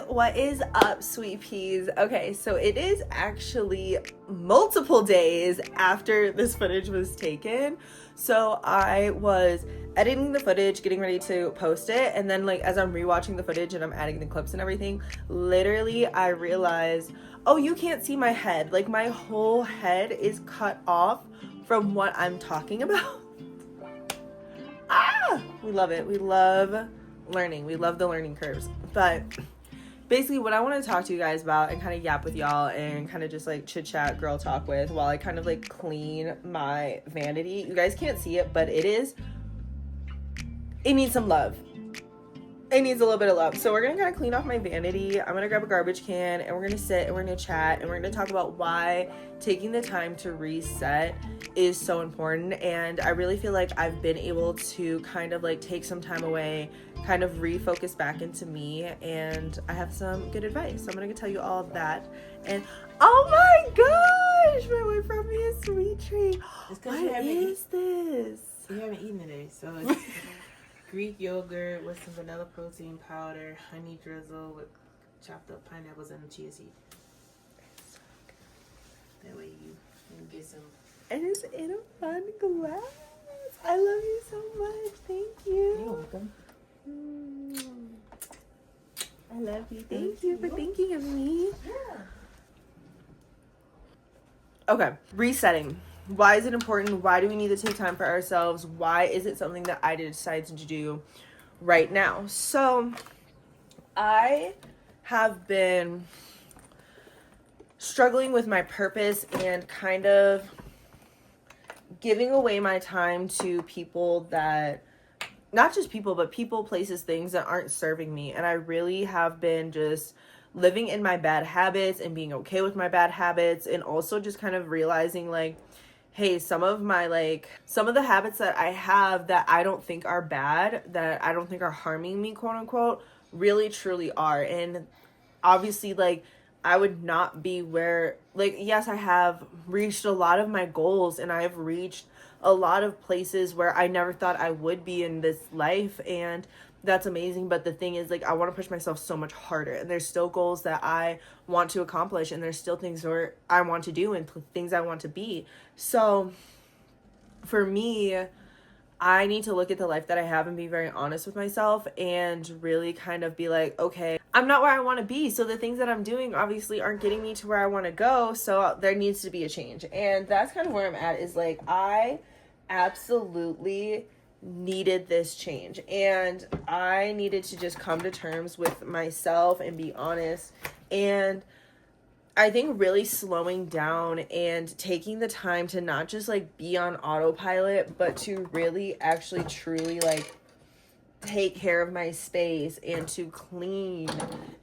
What is up, sweet peas? Okay, so it is actually multiple days after this footage was taken. So I was editing the footage, getting ready to post it, and then like as I'm rewatching the footage and I'm adding the clips and everything, literally I realized, oh, you can't see my head. Like my whole head is cut off from what I'm talking about. We love it. We love learning. We love the learning curves. But basically what I want to talk to you guys about and kind of yap with y'all and kind of just like chit chat, girl talk with while I kind of like clean my vanity. You guys can't see it, but it needs some love. It needs a little bit of love. So we're gonna kind of clean off my vanity. I'm gonna grab a garbage can and we're gonna sit and we're gonna chat and we're gonna talk about why taking the time to reset is so important. And I really feel like I've been able to kind of like take some time away, kind of refocus back into me, and I have some good advice. So I'm gonna tell you all of that. And oh my gosh, my wife brought me a sweet treat. What is this? You haven't eaten today, so it's Greek yogurt with some vanilla protein powder, honey drizzle with chopped up pineapples and chia seed. That way you can get some. And it's in a fun glass. I love you so much. Thank you. You're welcome. I love you. Thank you for thinking of me. Yeah. Okay, resetting. Why is it important? Why do we need to take time for ourselves? Why is it something that I decided to do right now? So, I have been struggling with my purpose and kind of giving away my time to people that, not just people, but people, places, things that aren't serving me. And I really have been just living in my bad habits and being okay with my bad habits, and also just kind of realizing like, hey, some of the habits that I have that I don't think are bad, that I don't think are harming me, quote unquote, really truly are. And obviously, like, I would not be where, like, yes, I have reached a lot of my goals and I've reached a lot of places where I never thought I would be in this life, and that's amazing. But the thing is, like, I want to push myself so much harder, and there's still goals that I want to accomplish, and there's still things where I want to do and things I want to be. So for me, I need to look at the life that I have and be very honest with myself and really kind of be like, okay, I'm not where I want to be. So the things that I'm doing obviously aren't getting me to where I want to go. So there needs to be a change. And that's kind of where I'm at, is like, I absolutely needed this change, and I needed to just come to terms with myself and be honest. And I think really slowing down and taking the time to not just like be on autopilot, but to really actually truly like take care of my space and to clean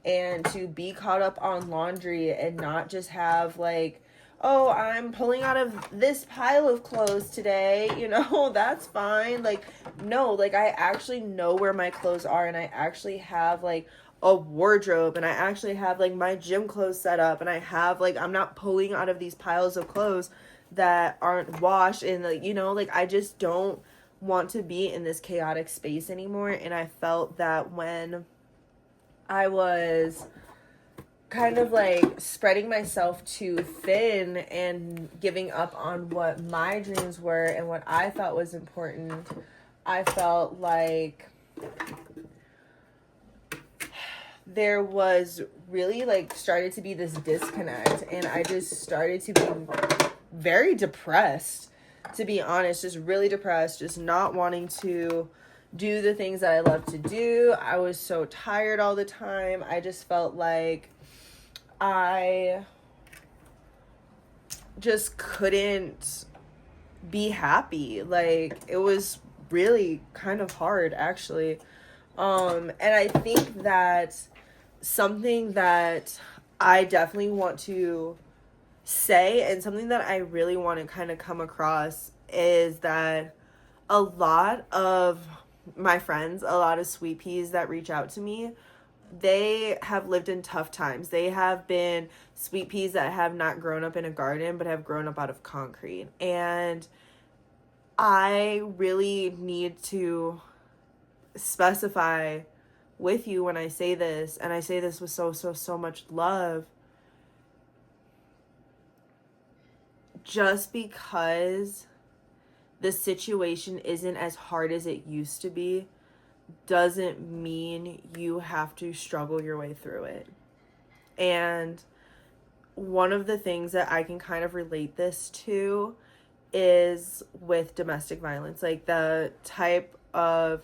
and to be caught up on laundry and not just have like, oh, I'm pulling out of this pile of clothes today, you know, that's fine. Like, no, like, I actually know where my clothes are, and I actually have like a wardrobe, and I actually have like my gym clothes set up, and I have like, I'm not pulling out of these piles of clothes that aren't washed, and like, you know, like, I just don't want to be in this chaotic space anymore. And I felt that when I was kind of like spreading myself too thin and giving up on what my dreams were and what I thought was important, I felt like there was really like started to be this disconnect, and I just started to be very depressed, to be honest, just really depressed, just not wanting to do the things that I love to do. I was so tired all the time. I just felt like I just couldn't be happy. Like, it was really kind of hard, actually. And I think that something that I definitely want to say, and something that I really want to kind of come across, is that a lot of my friends, a lot of sweet peas that reach out to me, they have lived in tough times. They have been sweet peas that have not grown up in a garden, but have grown up out of concrete. And I really need to specify with you when I say this, and I say this with so much love. Just because the situation isn't as hard as it used to be doesn't mean you have to struggle your way through it. And one of the things that I can kind of relate this to is with domestic violence, like the type of,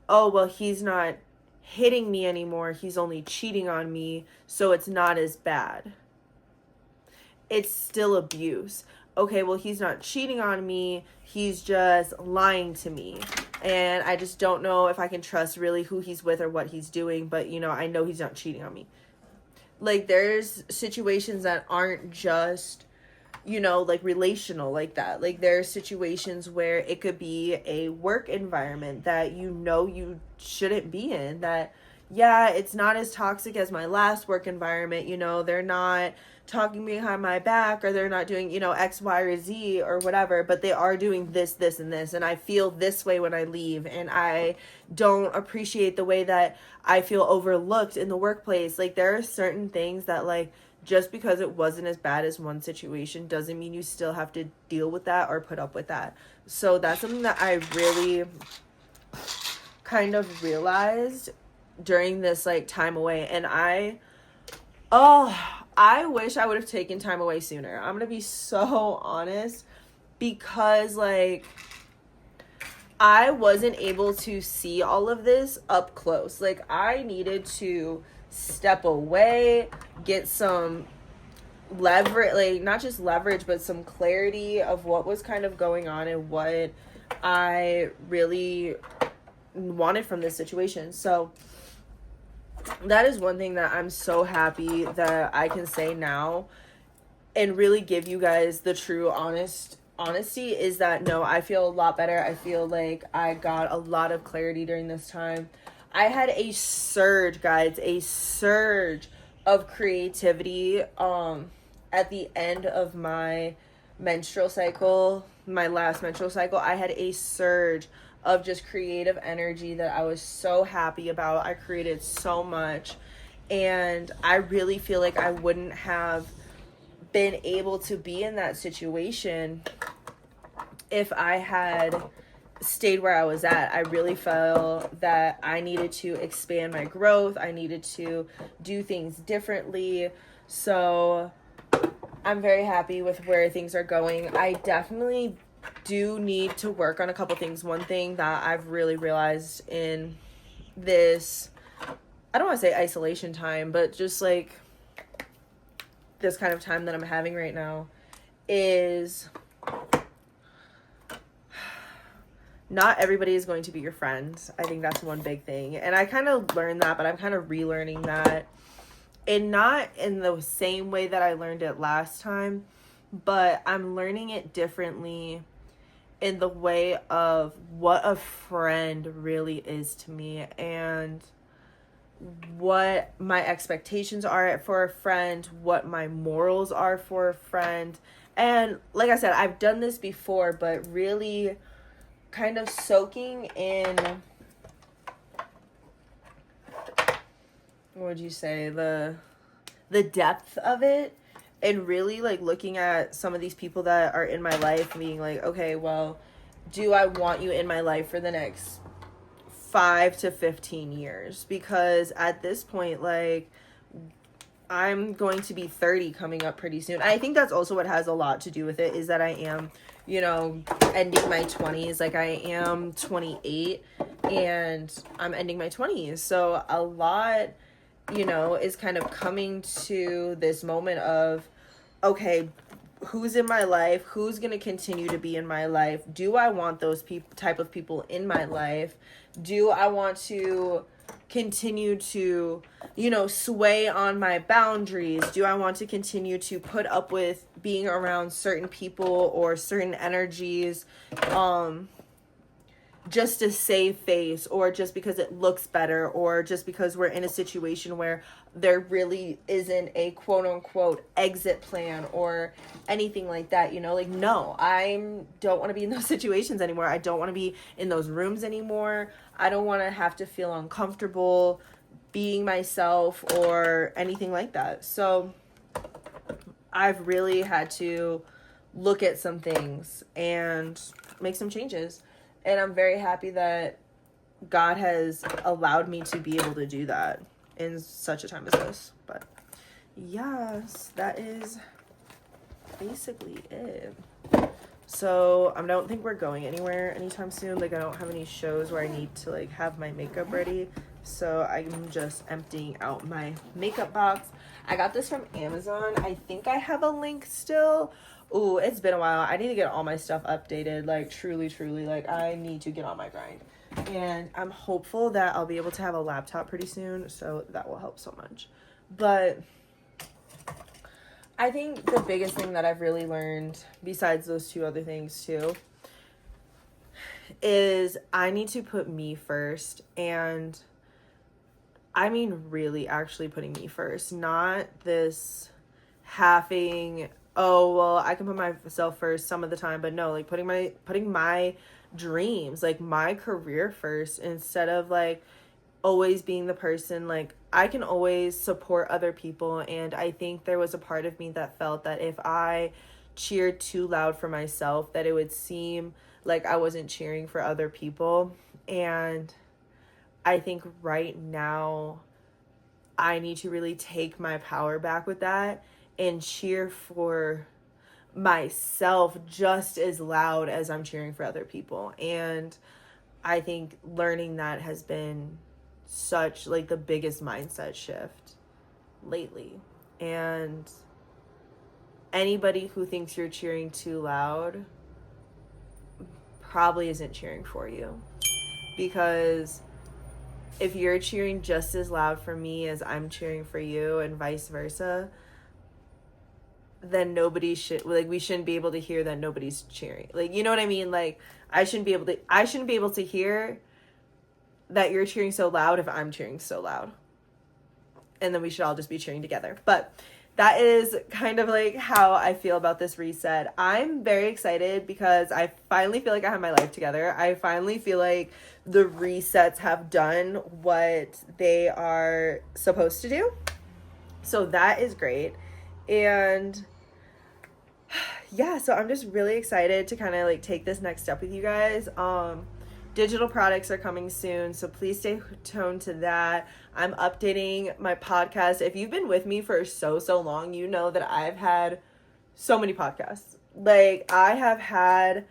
oh, well, he's not hitting me anymore, he's only cheating on me, so it's not as bad. It's still abuse. Okay, well, he's not cheating on me, he's just lying to me. And I just don't know if I can trust really who he's with or what he's doing. But, you know, I know he's not cheating on me. Like, there's situations that aren't just, you know, like, relational like that. Like, there are situations where it could be a work environment that you know you shouldn't be in. That, yeah, it's not as toxic as my last work environment. You know, they're not talking behind my back, or they're not doing, you know, X, Y, or Z or whatever, but they are doing this, this, and this. And I feel this way when I leave. And I don't appreciate the way that I feel overlooked in the workplace. Like, there are certain things that, like, just because it wasn't as bad as one situation doesn't mean you still have to deal with that or put up with that. So that's something that I really kind of realized during this, like, time away. And I wish I would have taken time away sooner. I'm gonna be so honest, because, like, I wasn't able to see all of this up close. Like, I needed to step away, get some leverage, like, not just leverage, but some clarity of what was kind of going on and what I really wanted from this situation. So that is one thing that I'm so happy that I can say now and really give you guys the true honesty, is that no, I feel a lot better. I feel like I got a lot of clarity during this time. I had a surge, guys, a surge of creativity at the end of my menstrual cycle, my last menstrual cycle. I had a surge of just creative energy that I was so happy about. I created so much, and I really feel like I wouldn't have been able to be in that situation if I had stayed where I was at. I really felt that I needed to expand my growth. I needed to do things differently. So I'm very happy with where things are going. I definitely do need to work on a couple things. One thing that I've really realized in this, I don't want to say isolation time, but just like this kind of time that I'm having right now, is not everybody is going to be your friend. I think that's one big thing. And I kind of learned that, but I'm kind of relearning that. And not in the same way that I learned it last time, but I'm learning it differently in the way of what a friend really is to me, and what my expectations are for a friend, what my morals are for a friend. And like I said, I've done this before, but really kind of soaking in, what would you say, the depth of it, and really like looking at some of these people that are in my life and being like, okay, well, do I want you in my life for the next 5 to 15 years? Because at this point, like, I'm going to be 30 coming up pretty soon. I think that's also what has a lot to do with it, is that I am, you know, ending my 20s. Like, I am 28 and I'm ending my 20s. So a lot, you know, is kind of coming to this moment of, okay, who's in my life? Who's going to continue to be in my life? Do I want those type of people in my life? Do I want to continue to, you know, sway on my boundaries? Do I want to continue to put up with being around certain people or certain energies, just to save face, or just because it looks better, or just because we're in a situation where there really isn't a quote unquote exit plan or anything like that, you know? Like, no, I don't want to be in those situations anymore. I don't want to be in those rooms anymore. I don't want to have to feel uncomfortable being myself or anything like that. So I've really had to look at some things and make some changes. And I'm very happy that God has allowed me to be able to do that in such a time as this. But yes, that is basically it. So I don't think we're going anywhere anytime soon. Like, I don't have any shows where I need to like have my makeup ready. So I'm just emptying out my makeup box. I got this from Amazon. I think I have a link still, Ooh, it's been a while. I need to get all my stuff updated. Like, truly, truly. Like, I need to get on my grind. And I'm hopeful that I'll be able to have a laptop pretty soon. So that will help so much. But I think the biggest thing that I've really learned, besides those two other things too, is I need to put me first. And I mean, really actually putting me first. Not this halving, oh, well, I can put myself first some of the time, but no, like putting my dreams, like my career first, instead of like always being the person, like I can always support other people. And I think there was a part of me that felt that if I cheered too loud for myself, that it would seem like I wasn't cheering for other people. And I think right now I need to really take my power back with that and cheer for myself just as loud as I'm cheering for other people. And I think learning that has been such like the biggest mindset shift lately. And anybody who thinks you're cheering too loud probably isn't cheering for you, because if you're cheering just as loud for me as I'm cheering for you and vice versa, then nobody should, like, we shouldn't be able to hear that nobody's cheering. Like, you know what I mean? Like, I shouldn't be able to hear that you're cheering so loud if I'm cheering so loud. And then we should all just be cheering together. But that is kind of like how I feel about this reset. I'm very excited because I finally feel like I have my life together. I finally feel like the resets have done what they are supposed to do. So that is great. And yeah, so I'm just really excited to kind of like take this next step with you guys. Digital products are coming soon, so please stay tuned to that. I'm updating my podcast. If you've been with me for so long, you know that I've had so many podcasts. Like, I have had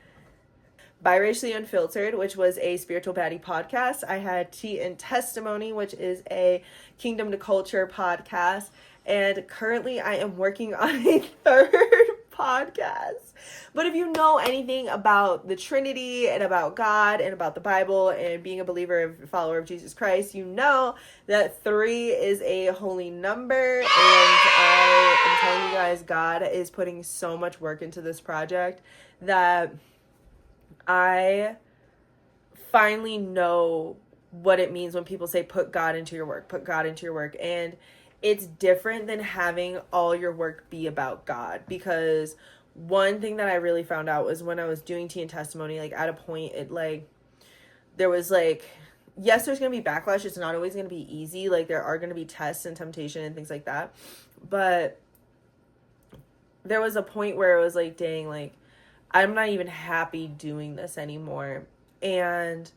Biracially Unfiltered, which was a spiritual baddie podcast. I had Tea and Testimony, which is a Kingdom to Culture podcast. And currently I am working on a third podcast. But if you know anything about the Trinity and about God and about the Bible and being a believer and follower of Jesus Christ, you know that 3 is a holy number. And I am telling you guys, God is putting so much work into this project that I finally know what it means when people say put God into your work, put God into your work. And it's different than having all your work be about God, because one thing that I really found out was when I was doing Tea and Testimony, like at a point it like there was like, yes, there's gonna be backlash. It's not always gonna be easy. Like there are gonna be tests and temptation and things like that. But there was a point where it was like, dang, like I'm not even happy doing this anymore. And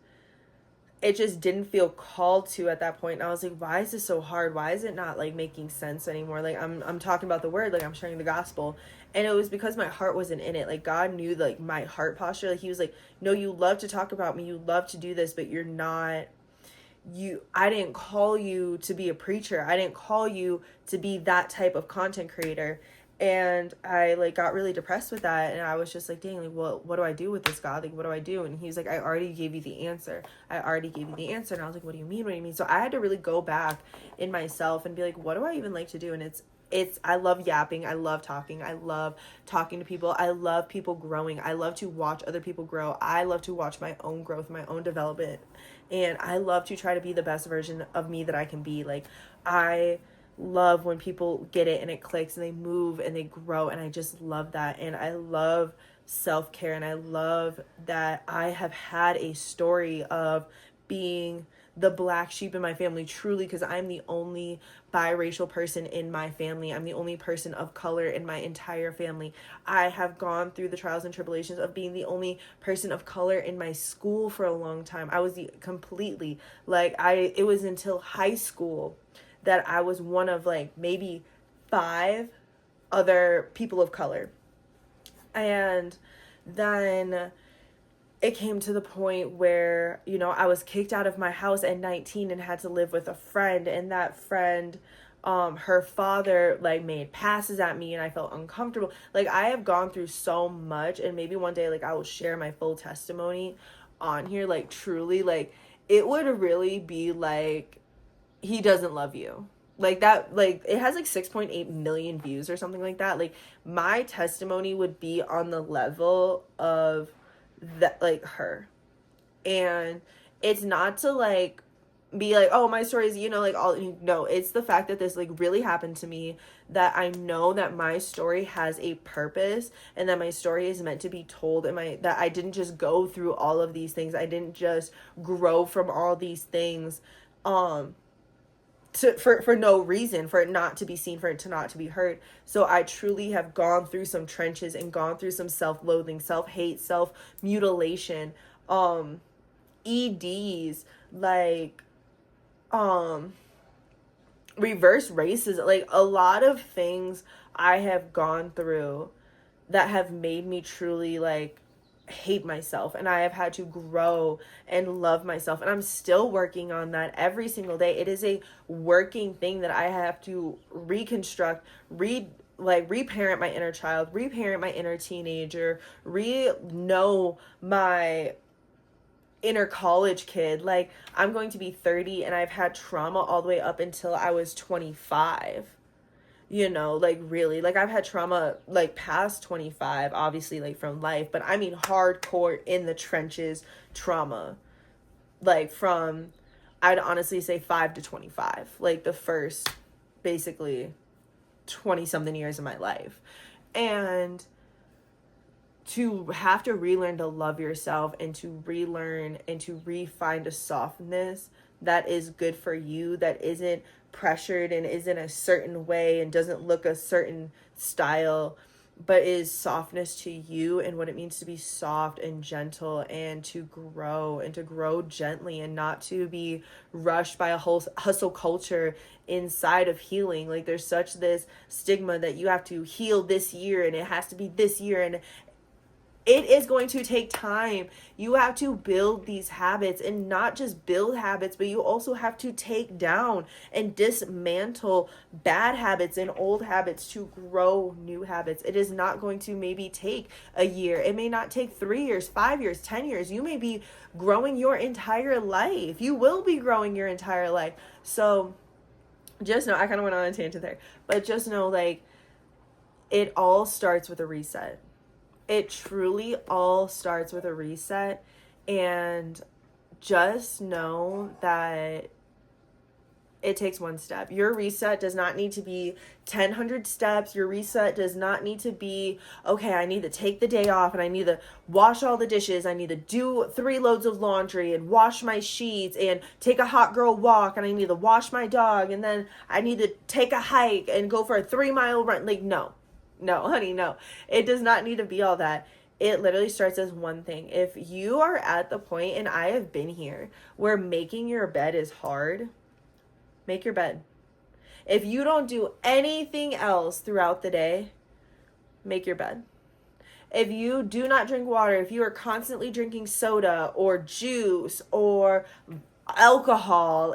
it just didn't feel called to at that point. And I was like, why is this so hard? Why is it not like making sense anymore? Like I'm talking about the word, like I'm sharing the gospel. And it was because my heart wasn't in it. Like God knew like my heart posture. Like he was like, no, you love to talk about me. You love to do this, but you're not, I didn't call you to be a preacher. I didn't call you to be that type of content creator. And I like got really depressed with that. And I was just like, dang, like, well, what do I do with this, God? Like, what do I do? And he was like, I already gave you the answer. And I was like, what do you mean? What do you mean? So I had to really go back in myself and be like, what do I even like to do? And I love yapping. I love talking. I love talking to people. I love people growing. I love to watch other people grow. I love to watch my own growth, my own development. And I love to try to be the best version of me that I can be. Like, I love when people get it and it clicks and they move and they grow, and I just love that. And I love self-care, and I love that I have had a story of being the black sheep in my family, truly, because I'm the only biracial person in my family. I'm the only person of color in my entire family. I have gone through the trials and tribulations of being the only person of color in my school for a long time. I was completely like, it was until high school that I was one of like maybe 5 other people of color. And then it came to the point where, you know, I was kicked out of my house at 19 and had to live with a friend. And that friend Her father like made passes at me and I felt uncomfortable. Like I have gone through so much, and maybe one day like I will share my full testimony on here. Like truly, like it would really be like he doesn't love you. Like that, like it has like 6.8 million views or something like that. Like my testimony would be on the level of that, like her. And it's not to like be like, oh, my story is, you know, like all, no, it's the fact that this like really happened to me, that I know that my story has a purpose and that my story is meant to be told, and that I didn't just go through all of these things. I didn't just grow from all these things for no reason, for it not to be seen, for it to not to be heard. So I truly have gone through some trenches and gone through some self-loathing, self-hate, self-mutilation, EDs, like reverse racism, like a lot of things I have gone through that have made me truly like hate myself, and I have had to grow and love myself, and I'm still working on that every single day. It is a working thing that I have to reconstruct, reparent my inner child, reparent my inner teenager, know my inner college kid. Like I'm going to be 30 and I've had trauma all the way up until I was 25. You know, like really, like I've had trauma like past 25, obviously, like from life, but I mean hardcore in the trenches trauma, like from, I'd honestly say 5 to 25, like the first basically 20 something years of my life. And to have to relearn to love yourself and to relearn and to re-find a softness that is good for you, that isn't pressured and isn't a certain way and doesn't look a certain style, but is softness to you and what it means to be soft and gentle, and to grow gently, and not to be rushed by a whole hustle culture inside of healing. Like there's such this stigma that you have to heal this year and it has to be this year, and it is going to take time. You have to build these habits, and not just build habits, but you also have to take down and dismantle bad habits and old habits to grow new habits. It is not going to maybe take a year. It may not take 3 years, 5 years, 10 years. You may be growing your entire life. You will be growing your entire life. So just know, I kind of went on a tangent there, but just know, like, it all starts with a reset. It truly all starts with a reset, and just know that it takes one step. Your reset does not need to be 1,000 steps. Your reset does not need to be, okay, I need to take the day off and I need to wash all the dishes. I need to do 3 loads of laundry and wash my sheets and take a hot girl walk, and I need to wash my dog, and then I need to take a hike and go for a 3-mile run. Like, no, honey, no. It does not need to be all that. It literally starts as one thing. If you are at the point, and I have been here, where making your bed is hard, make your bed. If you don't do anything else throughout the day, make your bed. If you do not drink water, if you are constantly drinking soda or juice or alcohol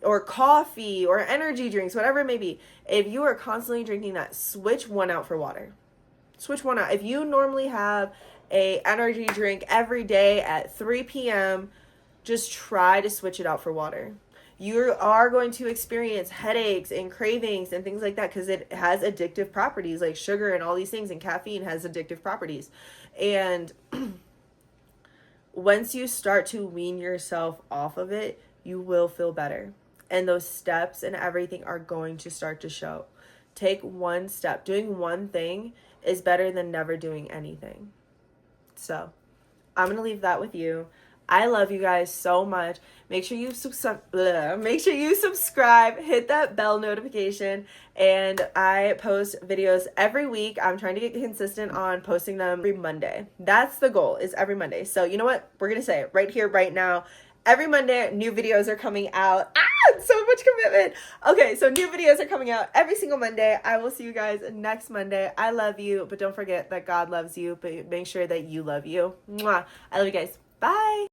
or coffee or energy drinks, whatever it may be, if you are constantly drinking that, switch one out for water. Switch one out. If you normally have a energy drink every day at 3 p.m., just try to switch it out for water. You are going to experience headaches and cravings and things like that because it has addictive properties, like sugar and all these things, and caffeine has addictive properties. And once you start to wean yourself off of it, you will feel better. And those steps and everything are going to start to show. Take one step. Doing one thing is better than never doing anything. So I'm going to leave that with you. I love you guys so much. Make sure you subscribe, hit that bell notification, and I post videos every week. I'm trying to get consistent on posting them every Monday. That's the goal, is every Monday. So you know what? We're going to say it right here, right now. Every Monday, new videos are coming out. So much commitment. Okay, so new videos are coming out every single Monday. I will see you guys next Monday. I love you, but don't forget that God loves you, but make sure that you love you. Mwah. I love you guys. Bye.